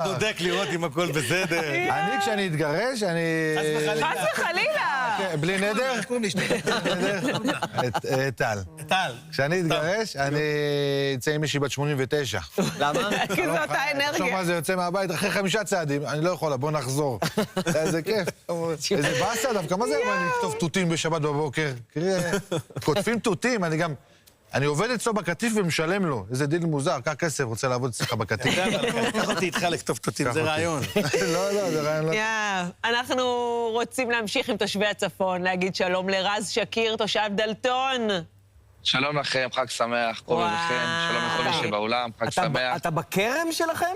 בודק לראות אם הכל בסדר. אני, כשאני אתגרש, אני... חס וחלילה. בלי נדר? טל. טל. כשאני אתגרש, אני אצא עם מישהי בת 89. למה? כי זו אותה עכשיו אנרגיה. מה זה יוצא מהבית, אחרי 5 צעדים, אני לא יכולה, בוא נחזור. איזה כיף. איזה באסה דווקא, מה זה אבל לכתוב תותים בשבת בבוקר? כותבים תותים, אני עובד אצלו בקטיף ומשלם לו. איזה דיל מוזר, קח כסף, רוצה לעבוד אצלך בקטיף. קח אותי איתך לכתוב תותים, זה רעיון. לא, זה רעיון לא... אנחנו רוצים להמשיך עם תושבי הצפון, להגיד שלום לרז שקיר, תושב דלתון. שלום לכם, חג שמח, כל לכם, שלום לכל מי שבאולם, חג שמח. אתה בכרם שלכם?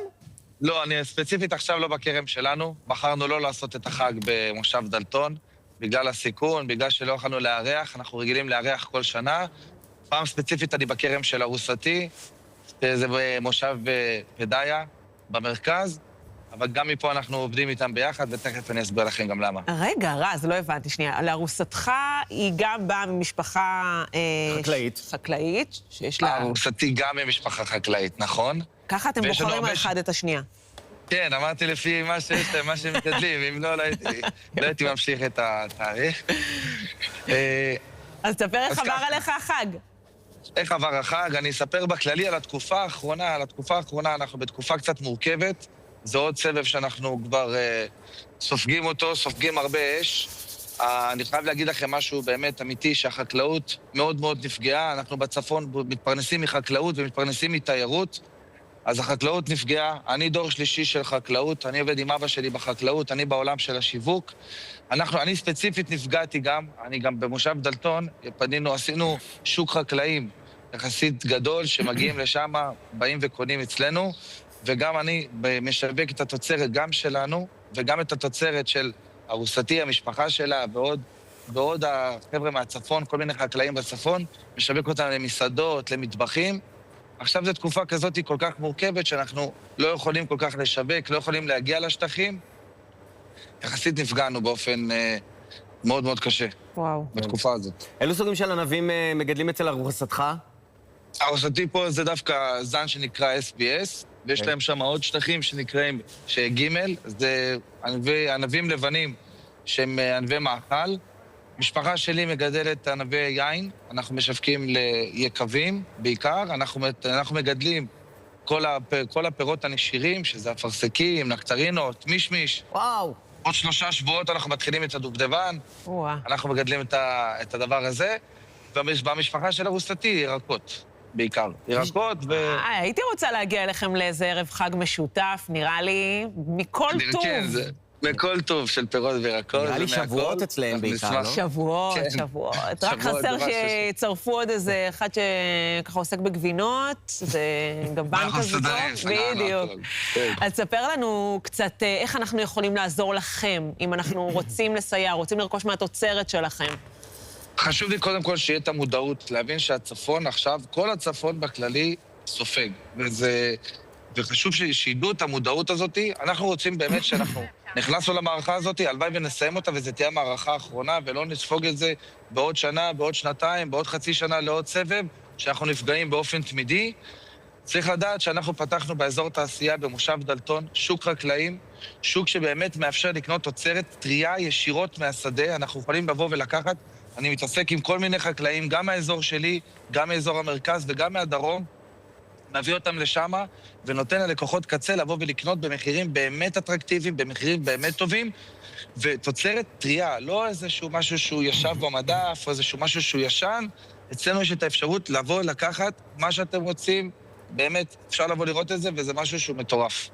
לא, אני ספציפית עכשיו לא בכרם שלנו. בחרנו לא לעשות את החג במושב דלתון, בגלל הסיכון, בגלל שלא יכולנו לארח, אנחנו רגילים לארח כל שנה. פעם ספציפית אני בכרם של ארוסתי, זה במושב פדאיה, במרכז, אבל גם מפה אנחנו עובדים איתם ביחד, ותכף אני אסביר לכם גם למה. רגע, רז, לא הבנתי, שנייה. לארוסתך היא גם באה ממשפחה... חקלאית, שיש לה... ארוסתי גם ממשפחה חקלאית, נכון? ככה אתם בוחרים אחד את השנייה. כן, אמרתי לפי מה שיש להם, מה שהם מתגדלים, אם לא הייתי ממשיך את התאריך. אז תספר איך עבר עליך החג. איך עבר החג? אני אספר בכללי על התקופה האחרונה. אנחנו בתקופה קצת מורכבת. זה עוד סבב שאנחנו כבר סופגים אותו, סופגים הרבה אש. אני חייב להגיד לכם משהו באמת אמיתי, שהחקלאות מאוד מאוד נפגעה. אנחנו בצפון מתפרנסים מחקלאות ומתפרנסים מתיירות. אז החקלאות נפגעה. אני דור שלישי של חקלאות, אני עובד עם אבא שלי בחקלאות, אני בעולם של השיווק. אני ספציפית נפגעתי גם, אני גם במושב דלתון, עשינו שוק חקלאים יחסית גדול, שמגיעים לשם, באים וקונים אצלנו, וגם אני משווק את התוצרת גם שלנו, וגם את התוצרת של ארוסתי, המשפחה שלה, ועוד החבר'ה מהצפון, כל מיני חקלאים בצפון, משווק אותם למסעדות, למטבחים. עכשיו זו תקופה כזאת כל כך מורכבת, שאנחנו לא יכולים כל כך לשווק, לא יכולים להגיע לשטחים. יחסית נפגענו באופן מאוד מאוד קשה. וואו. בתקופה הזאת. אילו סוגים של ענבים מגדלים אצל ארוסתך? ארוסתי פה זה דווקא זן שנקרא SBS, ויש להם שם עוד שטחים שנקראים ג', זה ענבים לבנים שהם ענבי מאכל. משפחה שלי מגדלת ענבי יין, אנחנו משווקים ליקבים בעיקר, אנחנו מגדלים כל הפירות הנשירים, שזה אפרסקים, נקטרינות, מישמיש. וואו. עוד 3 שבועות אנחנו מתחילים את הדובדבן, אנחנו מגדלים את הדבר הזה, ובמשפחה של ארוסתי ירקות, בעיקר. ירקות הייתי רוצה להגיע אליכם לאיזה ערב חג משותף, נראה לי, מכל טוב. כן, זה מכל טוב של פירות וירקות. נראה לי שבועות אצלהם בעיקר, לא? שבועות. רק חסר שיצרפו עוד איזה אחד שככה עוסק בגבינות, זה גבן כזה טוב. בדיוק. אז תספר לנו קצת איך אנחנו יכולים לעזור לכם, אם אנחנו רוצים לסייע, רוצים לרכוש מהתוצרת שלכם. חשוב לי קודם כל שיהיה את המודעות, להבין שהצפון עכשיו, כל הצפון בכללי סופג. וחשוב שידעו את המודעות הזאת. אנחנו רוצים באמת שאנחנו נכנסנו למערכה הזאת, הלוואי ונסיים אותה, וזו תהיה המערכה האחרונה, ולא נספוג את זה בעוד שנה, בעוד שנתיים, בעוד חצי שנה לעוד סבב, שאנחנו נפגעים באופן תמידי. צריך לדעת שאנחנו פתחנו באזור תעשייה במושב דלתון, שוק חקלאים, שוק שבאמת מאפשר לקנות תוצרת טרייה ישירות מהשדה. אנחנו יכולים לבוא ולקחת, אני מתעסק עם כל מיני חקלאים, גם מהאזור שלי, גם מאזור המרכז וגם מהדרום, נביא אותם לשם ונותן ללקוחות קצה לבוא ולקנות במחירים באמת אטרקטיביים, במחירים באמת טובים, ותוצרת טרייה, לא איזשהו משהו שהוא ישב במדף, או איזשהו משהו שהוא ישן. אצלנו יש את האפשרות לבוא לקחת מה שאתם רוצים, באמת אפשר לבוא לראות את זה, וזה משהו שהוא מטורף.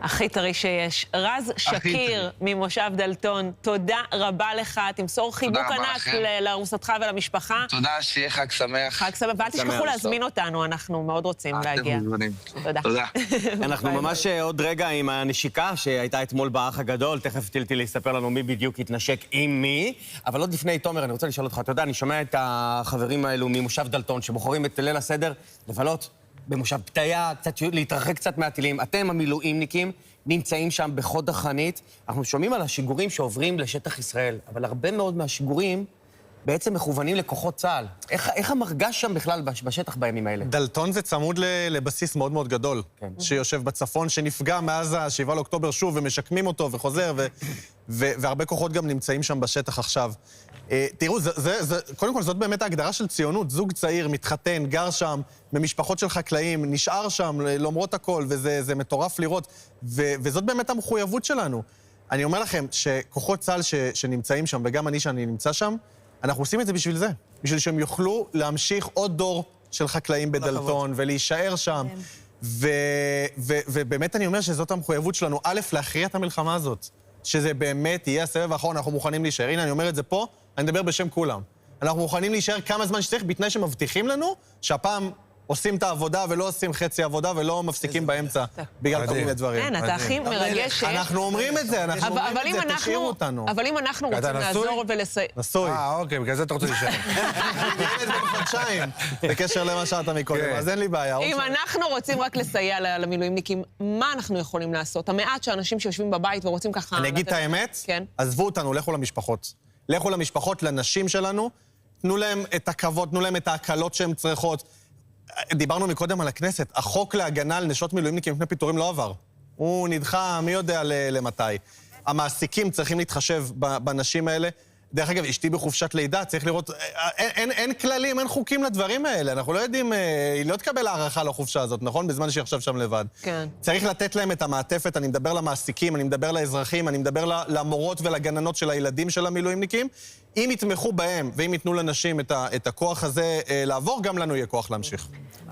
הכי טרי שיש. רז שקיר ממושב דלתון, תודה רבה לך, תמסור חיבוק ענק לארוסתך ולמשפחה. תודה, שיהיה חג שמח. חג שמח, ואל תשכחו להזמין אותנו, אנחנו מאוד רוצים להגיע. אתם מוזמנים. תודה. אנחנו ממש עוד רגע עם הנשיקה שהייתה אתמול באח הגדול, תכף טילטי יספר לנו מי בדיוק התנשק עם מי, אבל עוד לפני, תומר, אני רוצה לשאול אותך, אתה יודע, אני שומע את החברים האלו ממושב דלתון, שבוחרים את ליל הסדר לבלות במושב פתיה, להתרחק קצת מהטילים. אתם המילואימניקים נמצאים שם בחוד החנית. אנחנו שומעים על השיגורים שעוברים לשטח ישראל, אבל הרבה מאוד מהשיגורים בעצם מכוונים לכוחות צה"ל. איך המרגש שם בכלל בשטח בימים האלה? דלתון זה צמוד לבסיס מאוד מאוד גדול, שיושב בצפון, שנפגע מאז ה-7 לאוקטובר שוב, ומשקמים אותו וחוזר, והרבה כוחות גם נמצאים שם בשטח עכשיו. תראו, קודם כל זאת באמת ההגדרה של ציונות. זוג צעיר, מתחתן, גר שם, במשפחות של חקלאים, נשאר שם למרות הכל, וזה מטורף לראות, וזאת באמת המחויבות שלנו. אני אומר לכם שכוחות צה"ל שנמצאים שם, וגם אני שאני נמצא שם, אנחנו עושים את זה בשביל זה. בשביל שהם יוכלו להמשיך עוד דור של חקלאים בדלתון, ולהישאר שם. ובאמת אני אומר שזאת המחויבות שלנו. א', להכריע את המלחמה הזאת. שזה באמת יהיה הסבב האחרון, אנחנו מוכנים להישאר. הנה, אני אומר את זה פה, אני מדבר בשם כולם. אנחנו מוכנים להישאר כמה זמן שצריך, בתנאי שמבטיחים לנו שהפעם עושים את העבודה ולא עושים חצי עבודה ולא מפסיקים באמצע בגלל כל מיני דברים. כן, אתה הכי מרגש. אנחנו אומרים את זה, אנחנו אומרים את זה, תשאירו אותנו. אבל אם אנחנו רוצים לעזור ולסייע... נשוי. אוקיי, בגלל זה אתה רוצה להישאר. ילד בן חודשיים, בקשר למה שאתה מקודם, אז אין לי בעיה. אם אנחנו רוצים רק לסייע למילואימניקים, מה אנחנו יכולים לעשות? המעט שאנשים שיושבים בבית ורוצים ככה... אני אגיד את האמת, עזבו אותנו, לכו למשפחות. לכו למשפחות, לנשים שלנו, תנו להם את הכבוד, תנו להם את ההקלות שהן צריכות. דיברנו מקודם על הכנסת, החוק להגנה על נשות מילואימניקים מפני פיטורים לא עבר. הוא נדחה, מי יודע למתי. המעסיקים צריכים להתחשב בנשים האלה. דרך אגב, אשתי בחופשת לידה, צריך לראות, אין כללים, אין חוקים לדברים האלה. אנחנו לא יודעים, היא לא תקבל הערכה לחופשה הזאת, נכון? בזמן שהיא עכשיו שם לבד. כן. צריך לתת להם את המעטפת, אני מדבר למעסיקים, אני מדבר לאזרחים, אני מדבר למורות ולגננות של הילדים של המילואימניקים. אם יתמכו בהם, ואם ייתנו לנשים את הכוח הזה לעבור, גם לנו יהיה כוח להמשיך.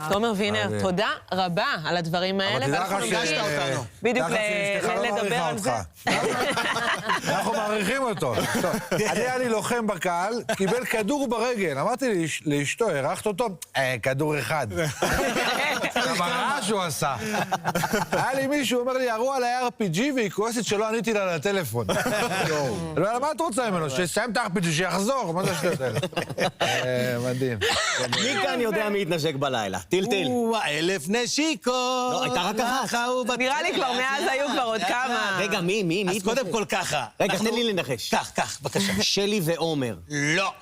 תומר וינר, תודה רבה על הדברים האלה. אבל תדע לך ריגשת אותנו. בדיוק אשתך לא לדבר מעריכה על זה. אותך. אנחנו מעריכים אותו. אני לוחם בקהל, קיבל כדור ברגל. אמרתי לאשתו, הרחת אותו? כדור אחד. מה שהוא עשה. היה לי מישהו, אומר לי, ירו עליי RPG והיא כועסת שלא עניתי לה לטלפון. מה את רוצה ממנו? שיסיים את ה-RPG, שיחזור. מה זה השטויות האלה? מדהים. מי כאן יודע מי יתנשק בלילה? טיל. 1000 נשיקות. לא, הייתה רק אחת. נראה לי כבר מאז היו כבר עוד כמה. רגע, מי? אז קודם כל ככה. רגע, תן לי לנחש. כך, בבקשה. שלי ועומר. לא.